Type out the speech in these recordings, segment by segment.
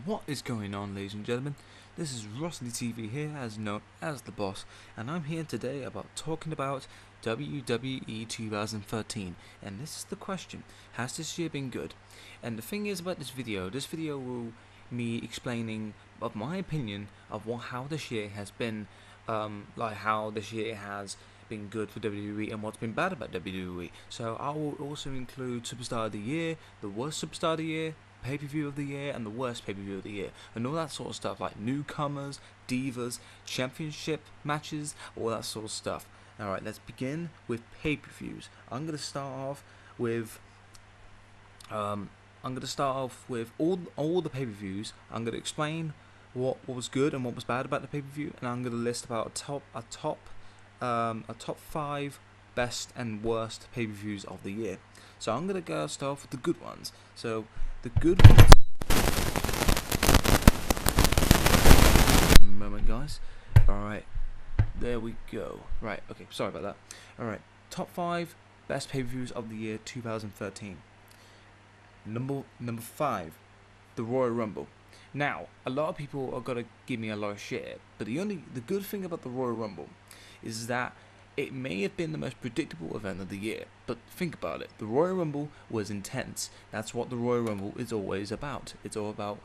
What is going on, ladies and gentlemen? This is Rusty TV here, as known as the boss, and I'm here today about talking about WWE 2013. And this is the question: has this year been good? And the thing is about this video will me explaining of my opinion of how this year has been, like how this year has been good for WWE and what's been bad about WWE. So I will also include Superstar of the Year, the worst Superstar of the Year, pay-per-view of the year, and the worst pay-per-view of the year, and all that sort of stuff, like newcomers, divas, championship matches, all that sort of stuff. Alright, let's begin with pay-per-views. I'm gonna start off with all the pay-per-views. I'm gonna explain what was good and what was bad about the pay-per-view, and I'm gonna list about a top 5 best and worst pay-per-views of the year. So I'm gonna go start off with the good ones. So the good ones. Moment, guys. All right, there we go. Right, okay. Sorry about that. All right, top 5 best pay-per-views of the year 2013. Number 5, the Royal Rumble. Now, a lot of people are gonna give me a lot of shit, but the good thing about the Royal Rumble is that it may have been the most predictable event of the year, but think about it. The Royal Rumble was intense. That's what the Royal Rumble is always about. It's all about,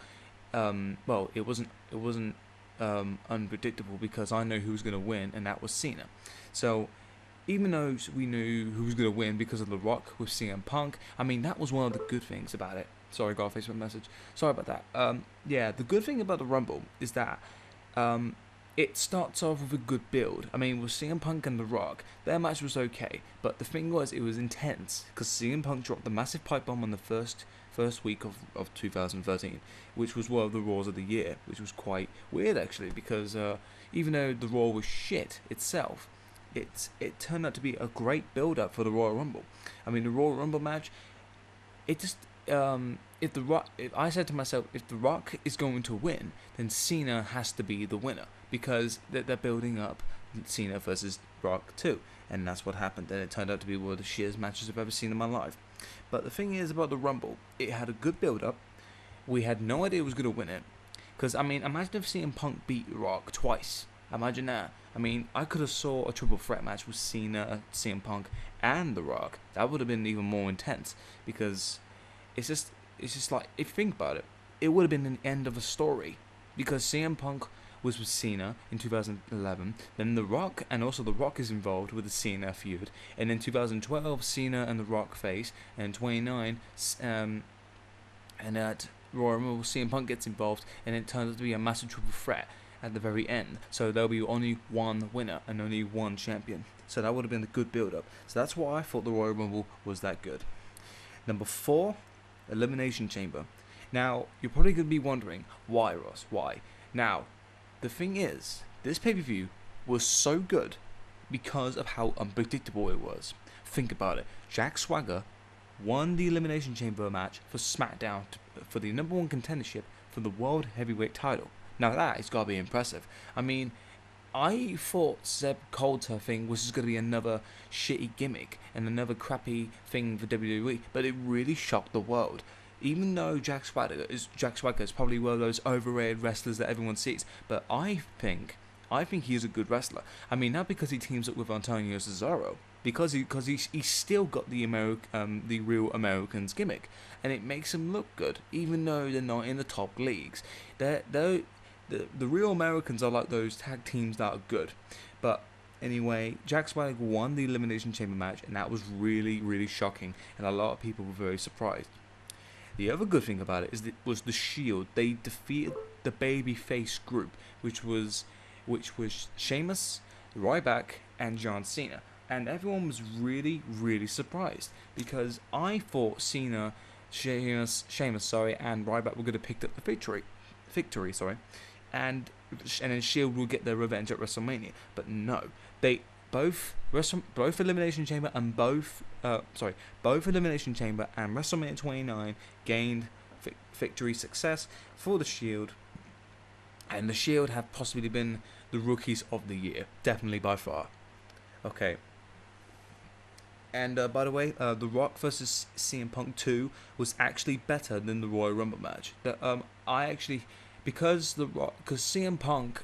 it wasn't unpredictable because I know who was going to win, and that was Cena. So, even though we knew who was going to win because of The Rock with CM Punk, I mean, that was one of the good things about it. Sorry, got a Facebook message. Sorry about that. Yeah, the good thing about the Rumble is that, it starts off with a good build. I mean, with CM Punk and The Rock, their match was okay, but the thing was, it was intense because CM Punk dropped the massive pipe bomb on the first week of 2013, which was one of the Raws of the year, which was quite weird actually, because even though the Raw was shit itself, it turned out to be a great build up for the Royal Rumble. I mean, the Royal Rumble match, it just if I said to myself, if The Rock is going to win, then Cena has to be the winner, because they're building up Cena versus Rock too, and that's what happened, and it turned out to be one of the shittest matches I've ever seen in my life. But the thing is about the Rumble, it had a good build up. We had no idea who was going to win it, because I mean, imagine if CM Punk beat Rock twice. Imagine that. I mean, I could have saw a triple threat match with Cena, CM Punk, and The Rock. That would have been even more intense, because it's just like, if you think about it, it would have been an end of a story, because CM Punk was with Cena in 2011, then The Rock, and also The Rock is involved with the Cena feud, and in 2012 Cena and The Rock face, and in 29 and at Royal Rumble CM Punk gets involved, and it turns out to be a massive triple threat at the very end, so there'll be only one winner and only one champion. So that would have been a good build up. So that's why I thought the Royal Rumble was that good. Number 4, Elimination Chamber. Now, you're probably going to be wondering, why, Ross? Why? Now, the thing is, this pay-per-view was so good because of how unpredictable it was. Think about it. Jack Swagger won the Elimination Chamber match for SmackDown for the number 1 contendership for the World Heavyweight title. Now that has got to be impressive. I mean, I thought Zeb Coulter thing was just going to be another shitty gimmick and another crappy thing for WWE, but it really shocked the world. Even though Jack Swagger is probably one of those overrated wrestlers that everyone sees, but I think he's a good wrestler. I mean, not because he teams up with Antonio Cesaro, because he's still got the real Americans gimmick, and it makes him look good, even though they're not in the top leagues. The real Americans are like those tag teams that are good. But anyway, Jack Swagger won the Elimination Chamber match, and that was really, really shocking, and a lot of people were very surprised. The other good thing about it was the Shield. They defeated the babyface group, which was Sheamus, Ryback, and John Cena, and everyone was really, really surprised, because I thought Cena, Sheamus, and Ryback were going to pick up the victory, and then Shield will get their revenge at WrestleMania. But no, they both Elimination Chamber and both Elimination Chamber and WrestleMania 29 gained victory success for the Shield, and the Shield have possibly been the rookies of the year, definitely by far. Okay. And by the way, The Rock versus CM Punk 2 was actually better than the Royal Rumble match. I actually, because CM Punk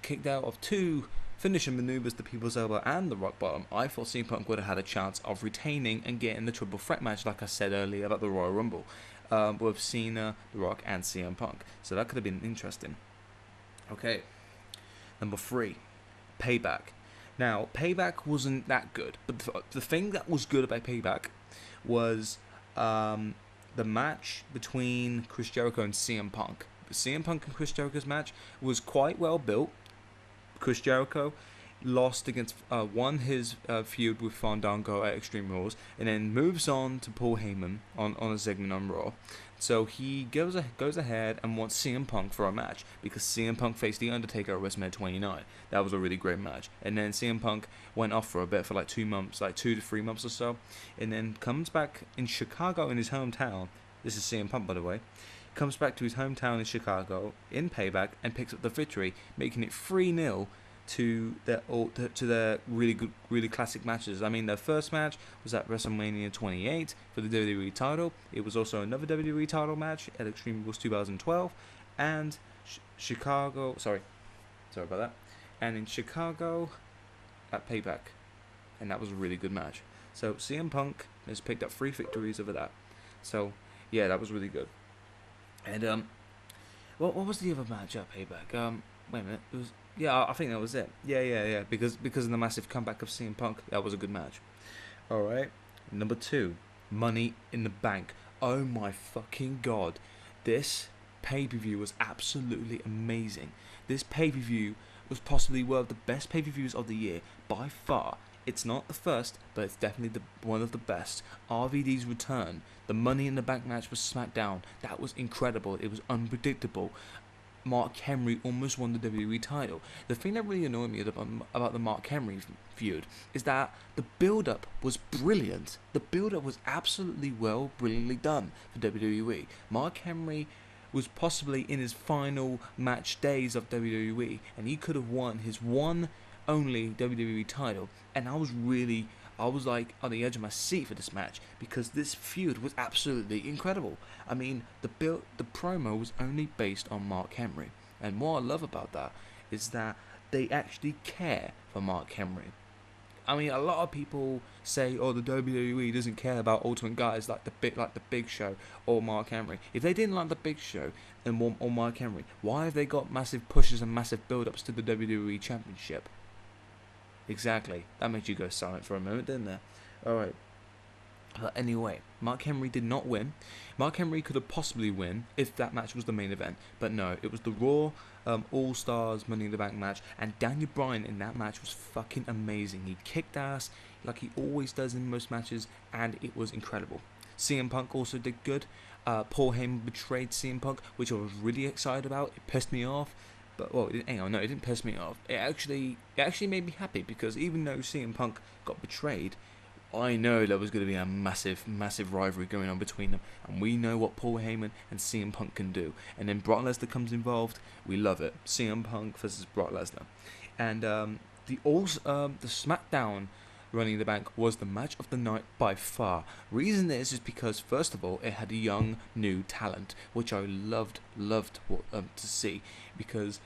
kicked out of two finishing maneuvers, the People's Elbow and the Rock Bottom, I thought CM Punk would have had a chance of retaining and getting the triple threat match, like I said earlier about the Royal Rumble, with Cena, The Rock, and CM Punk. So that could have been interesting. Okay, number 3, Payback. Now, Payback wasn't that good, but the thing that was good about Payback was the match between Chris Jericho and CM Punk. CM Punk and Chris Jericho's match was quite well built. Chris Jericho lost against won his feud with Fandango at Extreme Rules, and then moves on to Paul Heyman on a segment on Raw. So he goes ahead and wants CM Punk for a match, because CM Punk faced The Undertaker at WrestleMania 29. That was a really great match. And then CM Punk went off for a bit, for like 2 months, like 2 to 3 months or so, and then comes back in Chicago in his hometown. This is CM Punk, by the way. Comes back to his hometown in Chicago in Payback and picks up the victory, making it 3-0 to their really good, really classic matches. I mean, their first match was at WrestleMania 28 for the WWE title. It was also another WWE title match at Extreme Rules 2012, and Chicago. Sorry about that. And in Chicago at Payback, and that was a really good match. So CM Punk has picked up 3 victories over that. So yeah, that was really good. And what was the other match at Payback? Wait a minute. It was. Yeah, I think that was it. Yeah. Because of the massive comeback of CM Punk, that was a good match. All right. Number 2, Money in the Bank. Oh my fucking god, this pay-per-view was absolutely amazing. This pay-per-view was possibly one of the best pay-per-views of the year by far. It's not the first, but it's definitely one of the best. RVD's return, the Money in the Bank match with SmackDown, that was incredible. It was unpredictable. Mark Henry almost won the WWE title. The thing that really annoyed me about the Mark Henry feud is that the build-up was brilliant. The build-up was absolutely brilliantly done for WWE. Mark Henry was possibly in his final match days of WWE, and he could have won his one only WWE title, and I was like on the edge of my seat for this match, because this feud was absolutely incredible. I mean, the promo was only based on Mark Henry, and what I love about that is that they actually care for Mark Henry. I mean, a lot of people say, "Oh, the WWE doesn't care about Ultimate guys like the Big Show or Mark Henry." If they didn't like the Big Show or Mark Henry, why have they got massive pushes and massive build-ups to the WWE Championship? Exactly. That made you go silent for a moment, didn't it? Alright. But anyway, Mark Henry did not win. Mark Henry could have possibly won if that match was the main event. But no, it was the Raw All-Stars Money in the Bank match. And Daniel Bryan in that match was fucking amazing. He kicked ass like he always does in most matches. And it was incredible. CM Punk also did good. Paul Heyman betrayed CM Punk, which I was really excited about. It pissed me off. But, well, it didn't piss me off. It actually made me happy, because even though CM Punk got betrayed, I know there was going to be a massive, massive rivalry going on between them. And we know what Paul Heyman and CM Punk can do. And then Brock Lesnar comes involved. We love it. CM Punk versus Brock Lesnar. And the SmackDown Running the Bank was the match of the night by far. Reason is because, first of all, it had a young, new talent, which I loved to see, because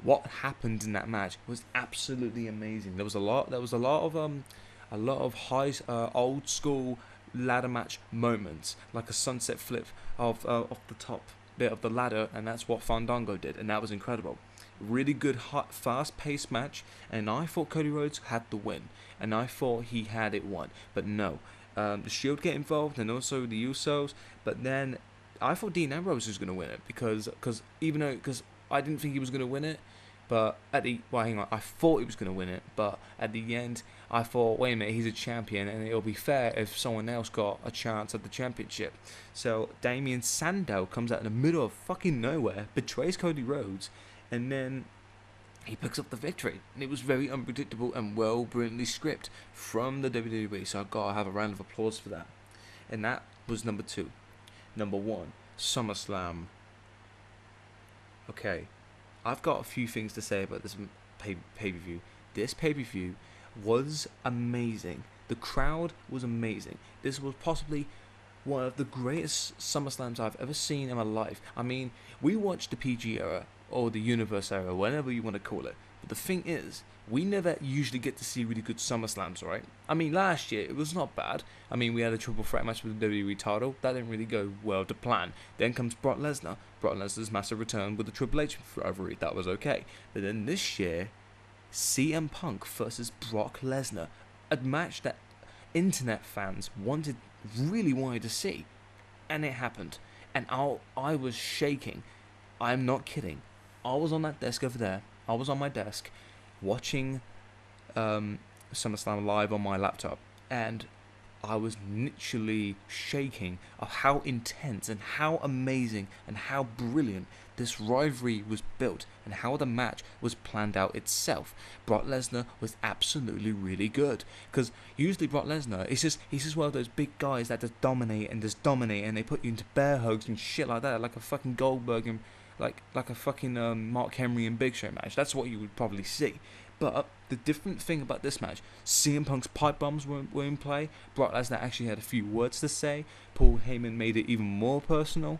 what happened in that match was absolutely amazing. There was a lot of high, old school ladder match moments, like a sunset flip of the top bit of the ladder, and that's what Fandango did, and that was incredible. Really good, hot, fast-paced match, and I thought Cody Rhodes had the win, and I thought he had it won, but no. The Shield get involved, and also the Usos, but then I thought Dean Ambrose was going to win it, because I didn't think he was going to win it, but I thought he was going to win it, but at the end, I thought, wait a minute, he's a champion, and it'll be fair if someone else got a chance at the championship. So Damien Sandow comes out in the middle of fucking nowhere, betrays Cody Rhodes, and then he picks up the victory. And it was very unpredictable and brilliantly scripted from the WWE, so I've got to have a round of applause for that. And that was number 2. Number 1, SummerSlam. Okay, I've got a few things to say about this pay-per-view. This pay-per-view was amazing. The crowd was amazing. This was possibly one of the greatest SummerSlams I've ever seen in my life. I mean, we watched the PG era, or the Universe era, whatever you want to call it. But the thing is, we never usually get to see really good SummerSlams, right? I mean, last year, it was not bad. I mean, we had a triple threat match with the WWE title. That didn't really go well to plan. Then comes Brock Lesnar. Brock Lesnar's massive return with the Triple H rivalry. That was okay. But then this year, CM Punk versus Brock Lesnar. A match that internet fans really wanted to see, and it happened. And I was shaking. I'm not kidding. I was on that desk over there. I was on my desk watching SummerSlam live on my laptop, and I was literally shaking of how intense and how amazing and how brilliant this rivalry was built and how the match was planned out itself. Brock Lesnar was absolutely really good, because usually Brock Lesnar he's just one of those big guys that just dominate and they put you into bear hugs and shit like that, like a fucking Goldberg and like a fucking Mark Henry and Big Show match. That's what you would probably see. But the different thing about this match, CM Punk's pipe bombs were in play. Brock Lesnar actually had a few words to say. Paul Heyman made it even more personal.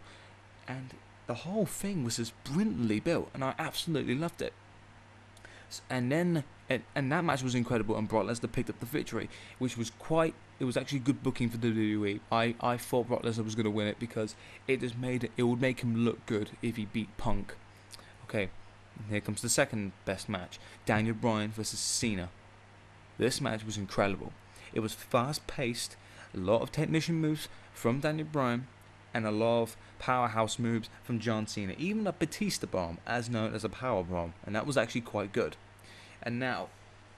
And the whole thing was just brilliantly built, and I absolutely loved it. And then, and that match was incredible, and Brock Lesnar picked up the victory, which was it was actually good booking for WWE. I thought Brock Lesnar was going to win it because it would make him look good if he beat Punk. Okay. Here comes the second best match, Daniel Bryan versus Cena. This match was incredible. It was fast paced, a lot of technician moves from Daniel Bryan, and a lot of powerhouse moves from John Cena. Even a Batista bomb, as known as a power bomb, and that was actually quite good. And now,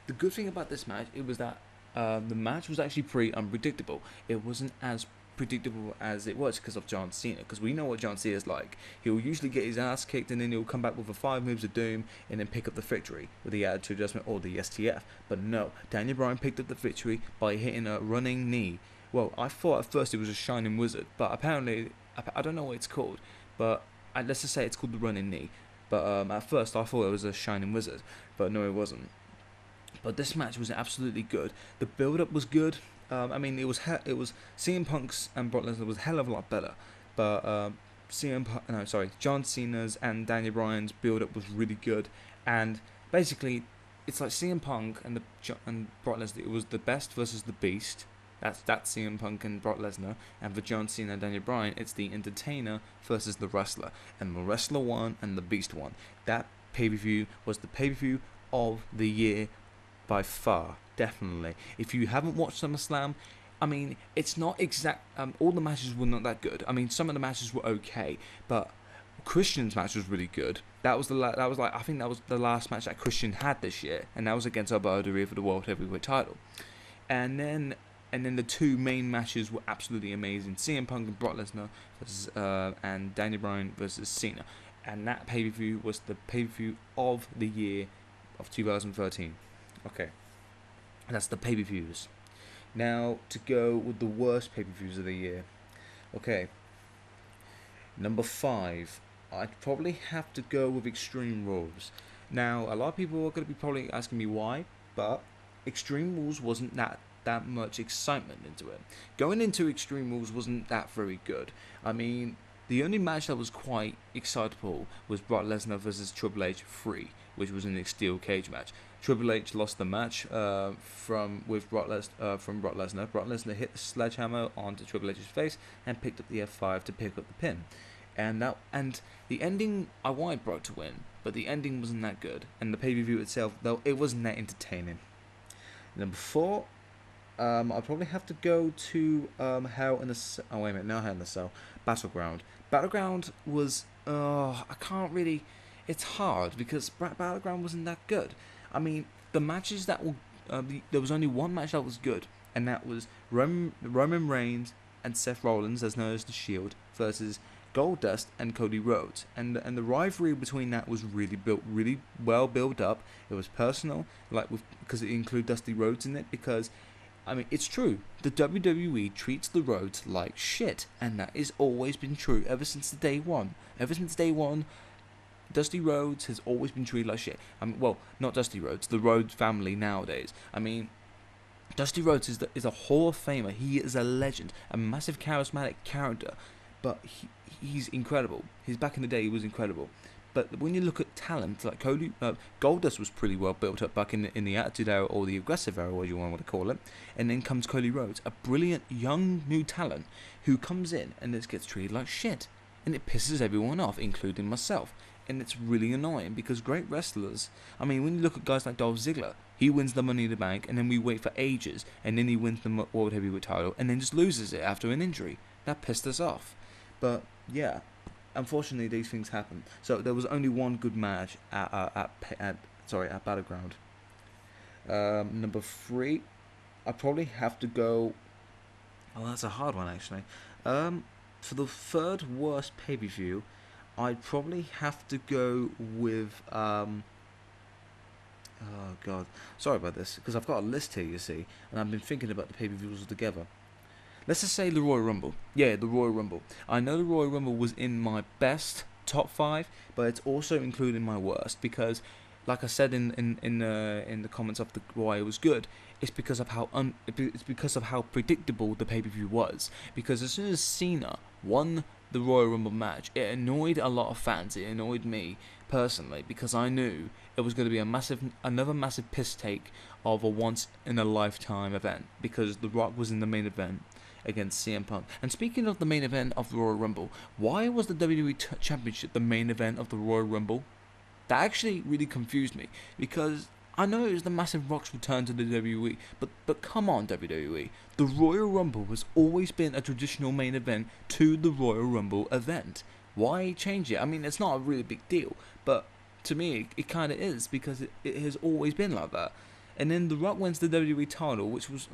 the good thing about this match, it was that the match was actually pretty unpredictable. It wasn't as predictable as it was because of John Cena, because we know what John Cena is like. He'll usually get his ass kicked and then he'll come back with a 5 moves of doom and then pick up the victory with the attitude adjustment or the STF. But no, Daniel Bryan picked up the victory by hitting a running knee. Well, I thought at first it was a Shining Wizard, but apparently I don't know what it's called, but let's just say it's called the running knee. But at first I thought it was a Shining Wizard, but no, it wasn't. But this match was absolutely good. The build-up was good. I mean, it was CM Punk's and Brock Lesnar was a hell of a lot better, but John Cena's and Daniel Bryan's build-up was really good, and basically, it's like CM Punk and Brock Lesnar. It was the best versus the Beast. That's CM Punk and Brock Lesnar, and for John Cena and Daniel Bryan, it's the Entertainer versus the Wrestler, and the Wrestler won and the Beast won. That pay-per-view was the pay-per-view of the year by far. Definitely. If you haven't watched SummerSlam, I mean, it's not exact. All the matches were not that good. I mean, some of the matches were okay, but Christian's match was really good. I think that was the last match that Christian had this year, and that was against Alberto Del Rio for the World Heavyweight title. And then the two main matches were absolutely amazing: CM Punk and Brock Lesnar versus and Daniel Bryan versus Cena. And that pay-per-view was the pay-per-view of the year of 2013. Okay. That's the pay-per-views. Now, to go with the worst pay-per-views of the year. Okay. Number 5. I'd probably have to go with Extreme Rules. Now, a lot of people are going to be probably asking me why, but Extreme Rules wasn't that much excitement into it. Going into Extreme Rules wasn't that very good. I mean, the only match that was quite excitable was Brock Lesnar versus Triple H 3, which was in a steel cage match. Triple H lost the match from Brock Lesnar. Brock Lesnar hit the sledgehammer onto Triple H's face and picked up the F5 to pick up the pin. And the ending, I wanted Brock to win, but the ending wasn't that good. And the pay-per-view itself, though, it wasn't that entertaining. Number 4, I'd probably have to go to Hell in a Cell. Oh, wait a minute, no Hell in a Cell. Battleground. Battleground was, I can't really, it's hard because Battleground wasn't that good. I mean, the matches that were, there was only one match that was good, and that was Roman Reigns and Seth Rollins, as known as The Shield, versus Goldust and Cody Rhodes. And the rivalry between that was really well built up. It was personal, because it included Dusty Rhodes in it, because, I mean, it's true. The WWE treats the Rhodes like shit, and that has always been true ever since day one. Ever since day one, Dusty Rhodes has always been treated like shit. I mean, well, not Dusty Rhodes, the Rhodes family nowadays. I mean, Dusty Rhodes is a Hall of Famer. He is a legend, a massive charismatic character, but he's incredible. He's back in the day, he was incredible. But when you look at talent, like Goldust was pretty well built up back in the Attitude Era, or the Aggressive Era, what you want to call it. And then comes Cody Rhodes, a brilliant young new talent who comes in and just gets treated like shit, and it pisses everyone off, including myself. And it's really annoying because great wrestlers, I mean, when you look at guys like Dolph Ziggler, he wins the Money in the Bank, and then we wait for ages, and then he wins the World Heavyweight title, and then just loses it after an injury. That pissed us off. But yeah, unfortunately, these things happen. So there was only one good match at Battleground. Number 3, I probably have to go. Oh, that's a hard one actually. For the third worst pay-per-view, I'd probably have to go with oh god, sorry about this, because I've got a list here, you see, and I've been thinking about the pay-per-views altogether. Let's just say the Royal Rumble. Yeah, the Royal Rumble. I know the Royal Rumble was in my best top 5, but it's also included in my worst because, like I said in the comments of why it was good, it's because of how predictable the pay-per-view was. Because as soon as Cena won the Royal Rumble match, it annoyed a lot of fans. It annoyed me personally because I knew it was going to be another massive piss take of a once in a lifetime event, because The Rock was in the main event against CM Punk. And speaking of the main event of the Royal Rumble, why was the WWE Championship the main event of the Royal Rumble? That actually really confused me, because I know it was the massive Rock's return to the WWE, but come on, WWE. The Royal Rumble has always been a traditional main event to the Royal Rumble event. Why change it? I mean, it's not a really big deal, but to me, it kind of is, because it has always been like that. And then The Rock wins the WWE title, which was,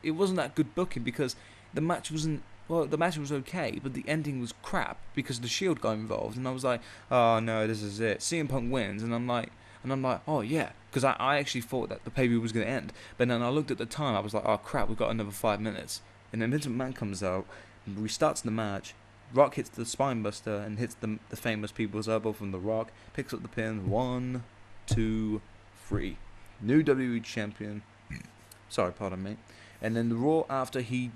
it wasn't that good booking, because the match wasn't, well, the match was okay, but the ending was crap, because the Shield got involved, and I was like, oh no, this is it. CM Punk wins, and I'm like, oh yeah, because I actually thought that the pay-per-view was going to end, but then I looked at the time, I was like, oh crap, we've got another 5 minutes, and then Vince McMahon comes out, and restarts the match. Rock hits the spinebuster and hits the famous people's elbow from The Rock, picks up the pin. 1, 2, 3. New WWE champion. Sorry, pardon me. And then the Raw after he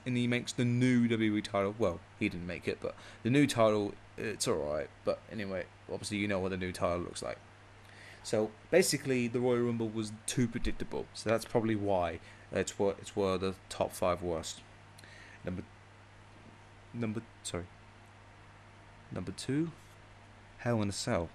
makes the new WWE title. Well, he didn't make it, but the new title, it's alright. But anyway, obviously you know what the new title looks like. So basically, the Royal Rumble was too predictable. So that's probably why it's one of the top 5 worst. Number 2, Hell in a Cell.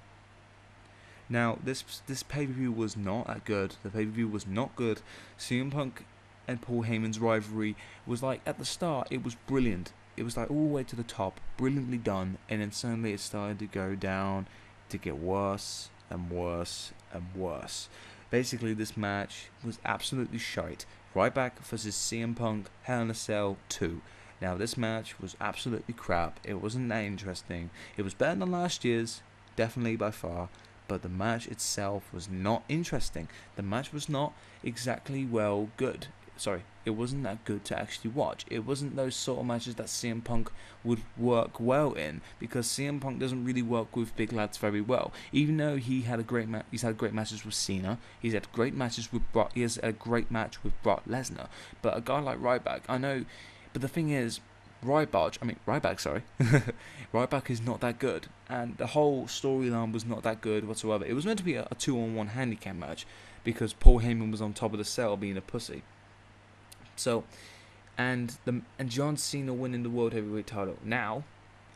Now, this pay-per-view was not that good. The pay-per-view was not good. CM Punk and Paul Heyman's rivalry was like, at the start, it was brilliant. It was like all the way to the top, brilliantly done, and then suddenly it started to go down, to get worse and worse and worse. Basically, this match was absolutely shite. Ryback versus CM Punk, Hell in a Cell 2. Now, this match was absolutely crap. It wasn't that interesting. It was better than last year's, definitely by far, but the match itself was not interesting. The match was not exactly good. It wasn't that good to actually watch. It wasn't those sort of matches that CM Punk would work well in, because CM Punk doesn't really work with big lads very well. Even though he's had great matches with Cena, he's had great matches with Brock. He has a great match with Brock Lesnar. But a guy like Ryback, I know. But the thing is, Ryback is not that good, and the whole storyline was not that good whatsoever. It was meant to be a 2-on-1 handicap match, because Paul Heyman was on top of the cell being a pussy. So, and John Cena winning the World Heavyweight title. Now,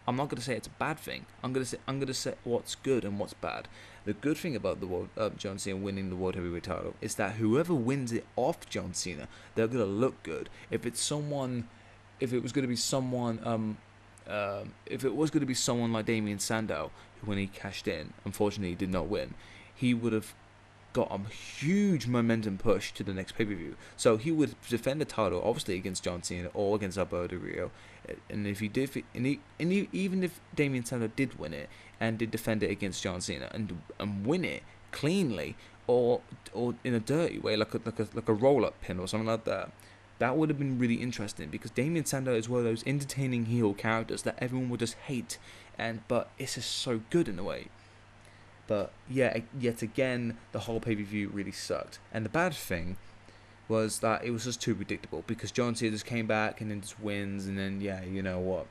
I'm not going to say it's a bad thing. I'm going to say what's good and what's bad. The good thing about John Cena winning the World Heavyweight title is that whoever wins it off John Cena, they're going to look good. If it was going to be someone like Damien Sandow, who when he cashed in, unfortunately did not win, he would have got a huge momentum push to the next pay-per-view. So he would defend the title, obviously against John Cena or against Alberto Del Rio. And if he did, even if Damien Sandow did win it and did defend it against John Cena and win it cleanly or in a dirty way, like a roll-up pin or something like that, that would have been really interesting, because Damien Sandow is one of those entertaining heel characters that everyone would just hate, but it's just so good in a way. But yeah, yet again, the whole pay-per-view really sucked. And the bad thing was that it was just too predictable, because John Cena just came back and then just wins, and then, yeah, you know what.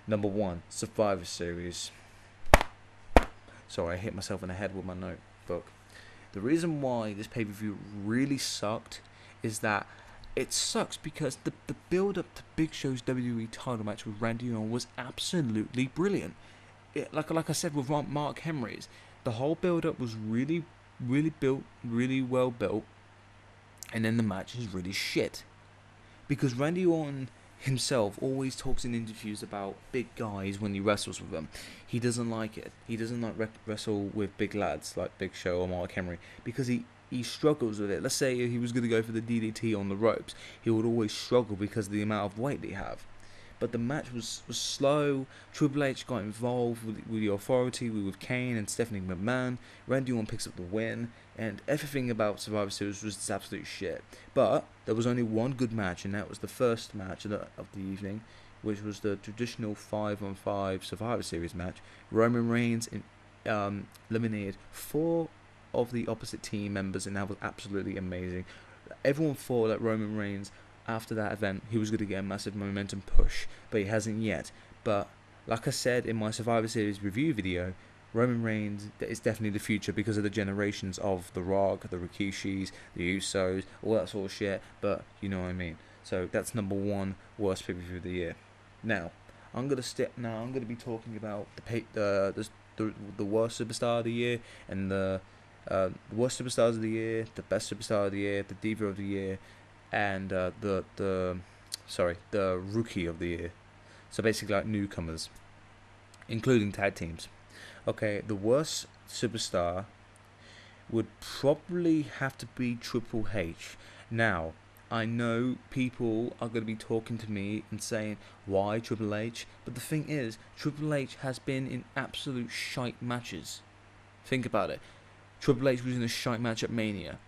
Number 1, Survivor Series. Sorry, I hit myself in the head with my notebook. The reason why this pay-per-view really sucked is that it sucks because the build-up to Big Show's WWE title match with Randy Orton was absolutely brilliant. Like I said with Mark Henry's, the whole build-up was really built, really well built, and then the match is really shit. Because Randy Orton himself always talks in interviews about big guys when he wrestles with them. He doesn't like it. He doesn't like wrestle with big lads like Big Show or Mark Henry, because he struggles with it. Let's say he was going to go for the DDT on the ropes. He would always struggle because of the amount of weight they have. But the match was slow. Triple H got involved with the Authority, with Kane and Stephanie McMahon. Randy Orton picks up the win, and everything about Survivor Series was just absolute shit. But there was only one good match, and that was the first match of the evening, which was the traditional 5-on-5 Survivor Series match. Roman Reigns eliminated 4 of the opposite team members, and that was absolutely amazing. Everyone thought that Roman Reigns, after that event, he was going to get a massive momentum push, but he hasn't yet. But like I said in my Survivor Series review video, Roman Reigns is definitely the future because of the generations of The Rock, the Rikishis, the Usos, all that sort of shit. But you know what I mean. So that's number 1 worst pay-per-view of the year. Now I'm gonna be talking about the worst superstar of the year, and the worst superstars of the year, the best superstar of the year, the diva of the year, and the rookie of the year. So basically like newcomers, including tag teams. Okay, the worst superstar would probably have to be Triple H. Now, I know people are going to be talking to me and saying, why Triple H? But the thing is, Triple H has been in absolute shite matches. Think about it. Triple H was in a shite match at Mania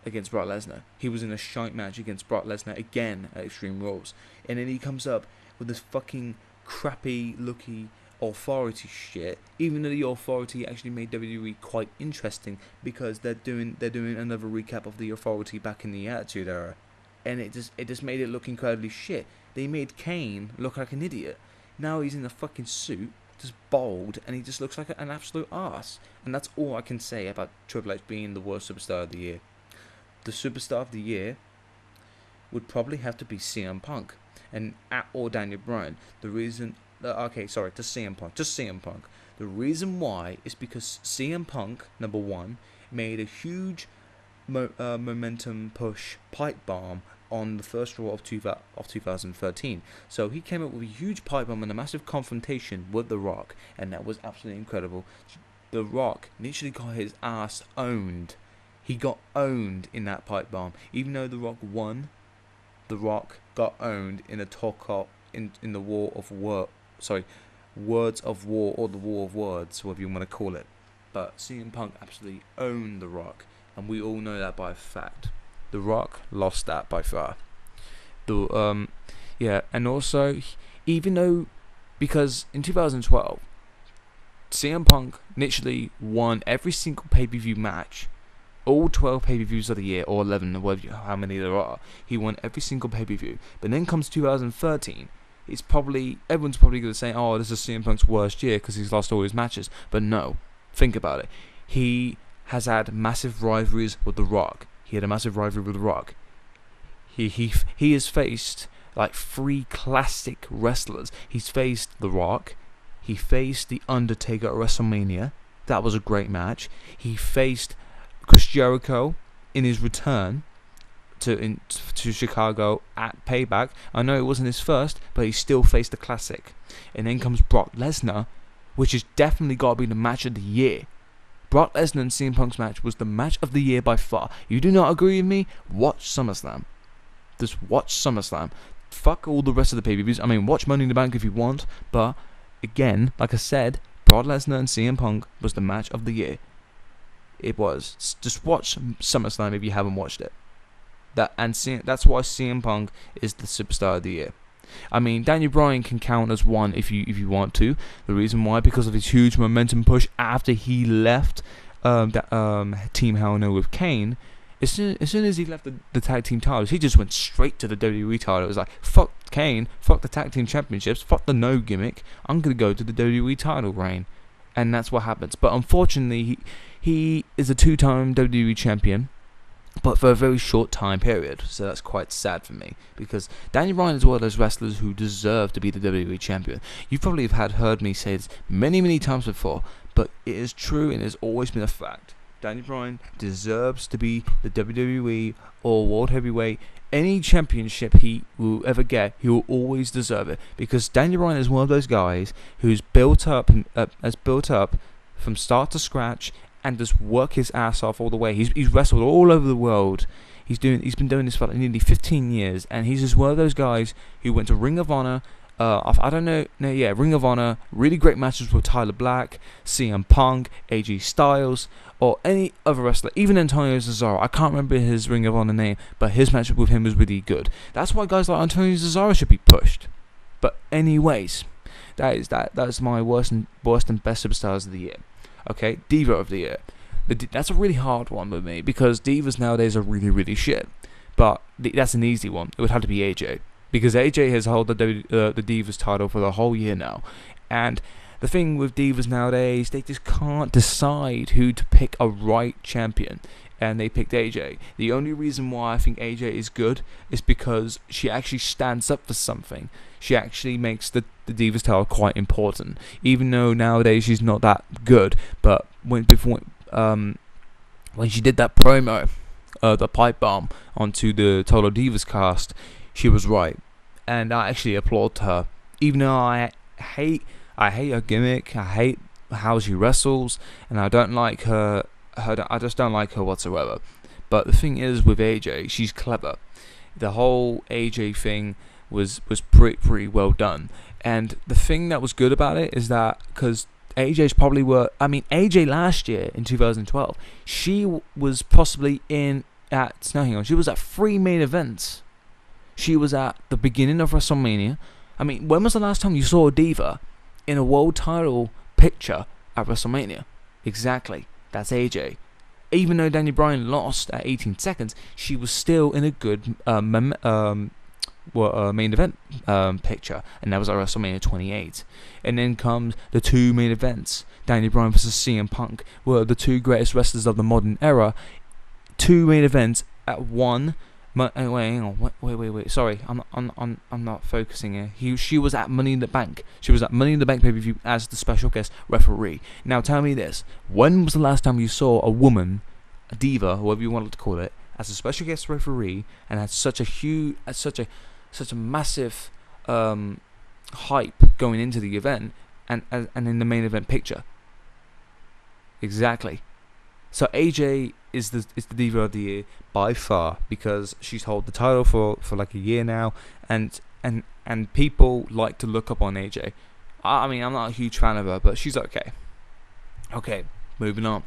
against Brock Lesnar. He was in a shite match against Brock Lesnar again at Extreme Rules. And then he comes up with this fucking crappy looky Authority shit, even though the Authority actually made WWE quite interesting, because they're doing another recap of the Authority back in the Attitude Era, and it just made it look incredibly shit. They made Kane look like an idiot. Now he's in a fucking suit, just bald, and he just looks like an absolute arse. And that's all I can say about Triple H being the worst superstar of the year. The superstar of the year would probably have to be CM Punk or Daniel Bryan. The reason, just CM Punk. The reason why is because CM Punk, number 1, made a huge momentum push pipe bomb on the first Raw of 2013. So he came up with a huge pipe bomb and a massive confrontation with The Rock, and that was absolutely incredible. The Rock literally got his ass owned. He got owned in that pipe bomb. Even though The Rock won, The Rock got owned in a talk-up in the War of War. Words of War, or the War of Words, whatever you want to call it. But CM Punk absolutely owned The Rock, and we all know that by fact. The Rock lost that by far. And also, even though, because in 2012, CM Punk literally won every single pay-per-view match, all 12 pay-per-views of the year, or 11, how many there are. He won every single pay-per-view. But then comes 2013. Everyone's probably going to say, oh, this is CM Punk's worst year because he's lost all his matches. But no, think about it. He has had massive rivalries with The Rock. He had a massive rivalry with The Rock. He has faced like 3 classic wrestlers. He's faced The Rock. He faced The Undertaker at WrestleMania. That was a great match. He faced Chris Jericho in his return to Chicago at Payback. I know it wasn't his first, but he still faced the classic. And then comes Brock Lesnar, which has definitely got to be the match of the year. Brock Lesnar and CM Punk's match was the match of the year by far. You do not agree with me? Watch SummerSlam. Just watch SummerSlam. Fuck all the rest of the pay-per-views. I mean, watch Money in the Bank if you want, but again, like I said, Brock Lesnar and CM Punk was the match of the year. It was. Just watch SummerSlam if you haven't watched it. That's why CM Punk is the superstar of the year. I mean, Daniel Bryan can count as one if you want to. The reason why, because of his huge momentum push after he left Team Hell No with Kane, As soon as he left the tag team titles, he just went straight to the WWE title. It was like, fuck Kane, fuck the tag team championships, fuck the no gimmick. I'm gonna go to the WWE title reign, and that's what happens. But unfortunately, he is a 2-time WWE champion, but for a very short time period. So that's quite sad for me, because Daniel Bryan is one of those wrestlers who deserve to be the WWE champion. You probably have heard me say this many times before, but it is true and it has always been a fact. Daniel Bryan deserves to be the WWE or World Heavyweight. Any championship he will ever get, he will always deserve it, because Daniel Bryan is one of those guys who's built up from start to scratch and just work his ass off all the way. He's wrestled all over the world. He's been doing this for nearly 15 years, and he's just one of those guys who went to Ring of Honor. Ring of Honor, really great matches with Tyler Black, CM Punk, AJ Styles, or any other wrestler, even Antonio Cesaro. I can't remember his Ring of Honor name, but his match with him was really good. That's why guys like Antonio Cesaro should be pushed. But anyways, that's my worst and best superstars of the year. Okay, Diva of the year. That's a really hard one with me, because divas nowadays are really shit. But that's an easy one. It would have to be AJ. Because AJ has held the Divas title for the whole year now. And the thing with Divas nowadays, they just can't decide who to pick a right champion. And they picked AJ. The only reason why I think AJ is good is because she actually stands up for something. She actually makes the Divas title quite important. Even though nowadays she's not that good. But when she did that promo, the pipe bomb onto the Total Divas cast, she was right, and I actually applaud her. Even though I hate her gimmick, I hate how she wrestles, and I don't like her. I just don't like her whatsoever. But the thing is, with AJ, she's clever. The whole AJ thing was pretty well done, and the thing that was good about it is that because AJ last year in 2012, she was possibly she was at 3 main events. She was at the beginning of WrestleMania. I mean, when was the last time you saw a diva in a world title picture at WrestleMania? Exactly. That's AJ. Even though Daniel Bryan lost at 18 seconds, she was still in a good main event picture, and that was at WrestleMania 28. And then comes the 2 main events. Daniel Bryan versus CM Punk were the 2 greatest wrestlers of the modern era. 2 main events at one. Wait, hang on. Wait. Sorry, I'm not focusing here. She was at Money in the Bank. She was at Money in the Bank pay-per-view as the special guest referee. Now tell me this: when was the last time you saw a woman, a diva, whatever you wanted to call it, as a special guest referee, and had such a massive hype going into the event, and in the main event picture? Exactly. So AJ is the diva of the year by far, because she's held the title for like a year now, and people like to look up on AJ. I mean, I'm not a huge fan of her, but she's okay. Okay, moving on.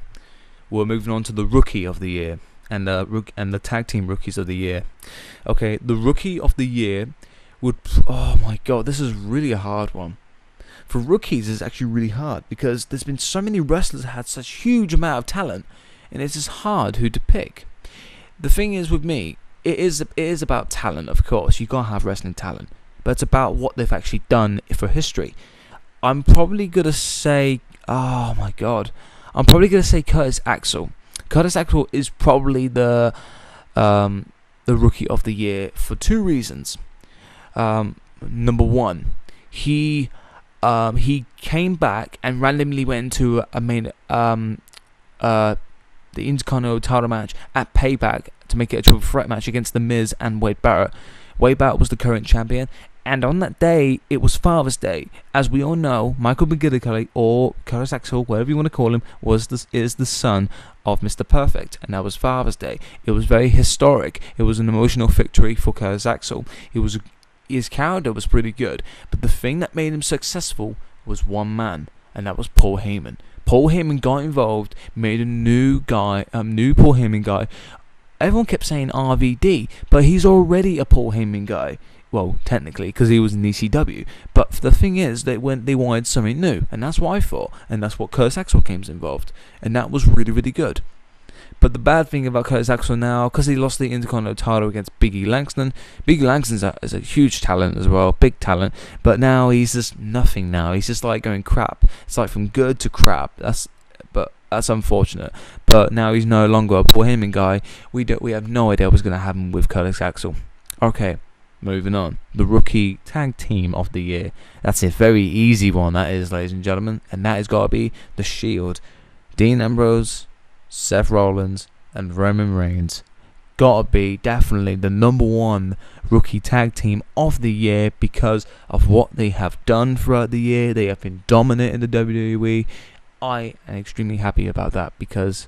We're moving on to the rookie of the year and the tag team rookies of the year. Okay, the rookie of the year would. Oh my god, this is really a hard one. For rookies, it's actually really hard, because there's been so many wrestlers that had such huge amount of talent, and it's just hard who to pick. The thing is with me, it is about talent, of course. You gotta have wrestling talent, but it's about what they've actually done for history. I'm probably gonna say, Curtis Axel. Curtis Axel is probably the rookie of the year for 2 reasons. Number one, he came back and randomly went into the Intercontinental title match at Payback to make it a triple threat match against The Miz and Wade Barrett. Wade Barrett was the current champion, and on that day, it was Father's Day. As we all know, Michael McGillicuddy, or Curtis Axel, whatever you want to call him, is the son of Mr. Perfect, and that was Father's Day. It was very historic. It was an emotional victory for Curtis Axel. His character was pretty good, but the thing that made him successful was one man, and that was Paul Heyman. Paul Heyman got involved, made a new Paul Heyman guy. Everyone kept saying RVD, but he's already a Paul Heyman guy. Well, technically, because he was in ECW. But the thing is, they wanted something new, and that's what I thought, and that's what Curtis Axel came involved, and that was really, really good. But the bad thing about Curtis Axel now, because he lost the Intercontinental title against Biggie Langston. Biggie Langston is a huge talent as well, big talent. But now he's just nothing. Now he's just like going crap. It's like from good to crap. That's unfortunate. But now he's no longer a Paul Heyman guy. We have no idea what's going to happen with Curtis Axel. Okay, moving on. The Rookie Tag Team of the Year. That's a very easy one, that is, ladies and gentlemen. And that has got to be The Shield. Dean Ambrose, Seth Rollins, and Roman Reigns. Gotta be definitely the #1 Rookie Tag Team of the year because of what they have done throughout the year. They have been dominant in the WWE. I am extremely happy about that because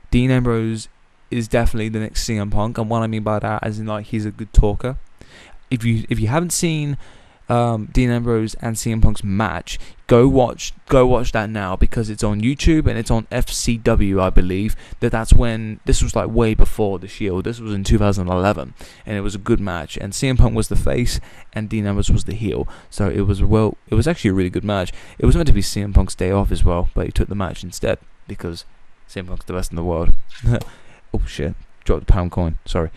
Dean Ambrose is definitely the next CM Punk, and what I mean by that, as in like he's a good talker. If you haven't seen Dean Ambrose and CM Punk's match, go watch that now because it's on YouTube and it's on FCW, I believe. That's when this was like way before the Shield. This was in 2011, and it was a good match. And CM Punk was the face, and Dean Ambrose was the heel. So it was actually a really good match. It was meant to be CM Punk's day off as well, but he took the match instead because CM Punk's the best in the world. Oh shit! Dropped the pound coin. Sorry.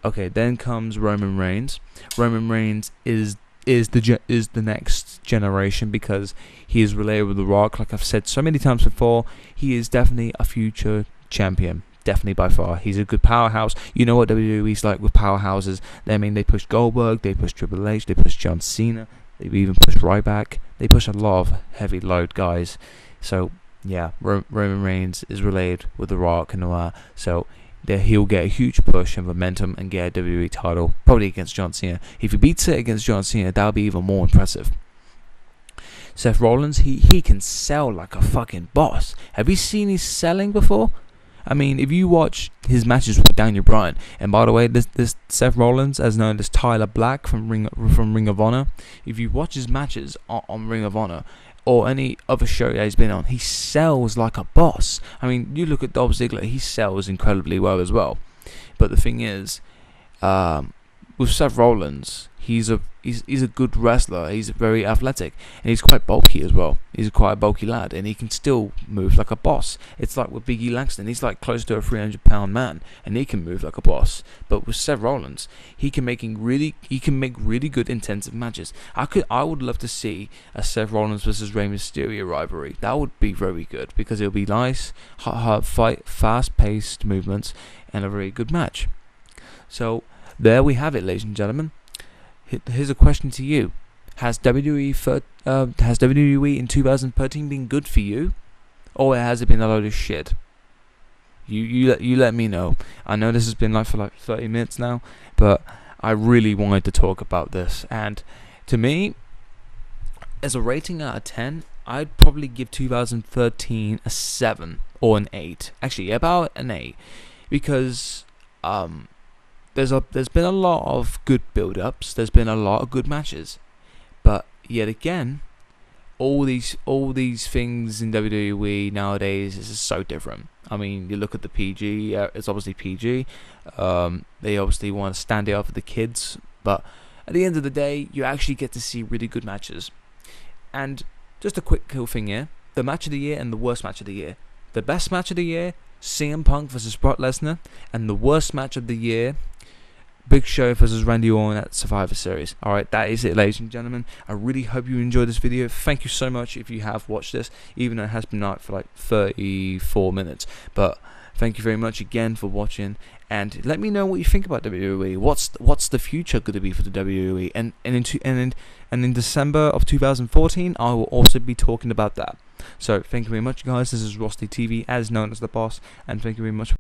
Okay, then comes Roman Reigns. Roman Reigns is the next generation because he is related with The Rock. Like I've said so many times before, he is definitely a future champion. Definitely by far. He's a good powerhouse. You know what WWE's like with powerhouses. They push Goldberg, they push Triple H, they push John Cena, they even push Ryback. They push a lot of heavy load guys. So yeah, Roman Reigns is related with The Rock and all that. So he'll get a huge push and momentum and get a WWE title, probably against John Cena. If he beats it against John Cena, that'll be even more impressive. Seth Rollins, he can sell like a fucking boss. Have you seen his selling before? I mean, if you watch his matches with Daniel Bryan, and by the way, this Seth Rollins, as known as Tyler Black from Ring of Honor, if you watch his matches on Ring of Honor, or any other show that he's been on, he sells like a boss. I mean, you look at Dolph Ziggler, he sells incredibly well as well. But the thing is, with Seth Rollins, he's a good wrestler. He's very athletic, and he's quite bulky as well. He's quite a bulky lad, and he can still move like a boss. It's like with Biggie Langston, he's like close to a 300-pound man, and he can move like a boss. But with Seth Rollins, he can make really good intensive matches. I would love to see a Seth Rollins versus Rey Mysterio rivalry. That would be very good because it'll be nice, hard fight, fast-paced movements, and a very good match. So there we have it, ladies and gentlemen. Here's a question to you: Has WWE in 2013 been good for you, or has it been a load of shit? You let me know. I know this has been for like 30 minutes now, but I really wanted to talk about this. And to me, as a rating out of 10, I'd probably give 2013 a 7 or an 8. Actually, about an 8, because there's been a lot of good build-ups. There's been a lot of good matches, but yet again, all these things in WWE nowadays is just so different. I mean, you look at the PG. It's obviously PG. They obviously want to stand it up for the kids, but at the end of the day, you actually get to see really good matches. And just a quick cool thing here: the match of the year and the worst match of the year. The best match of the year, CM Punk versus Brock Lesnar, and the worst match of the year, Big Show versus Randy Orton at Survivor Series. Alright, that is it, ladies and gentlemen. I really hope you enjoyed this video. Thank you so much if you have watched this, even though it has been out for like 34 minutes. But thank you very much again for watching, and let me know what you think about WWE. What's the future going to be for the WWE? And in December of 2014, I will also be talking about that. So thank you very much, guys. This is Rusty TV, as known as the Boss, and thank you very much.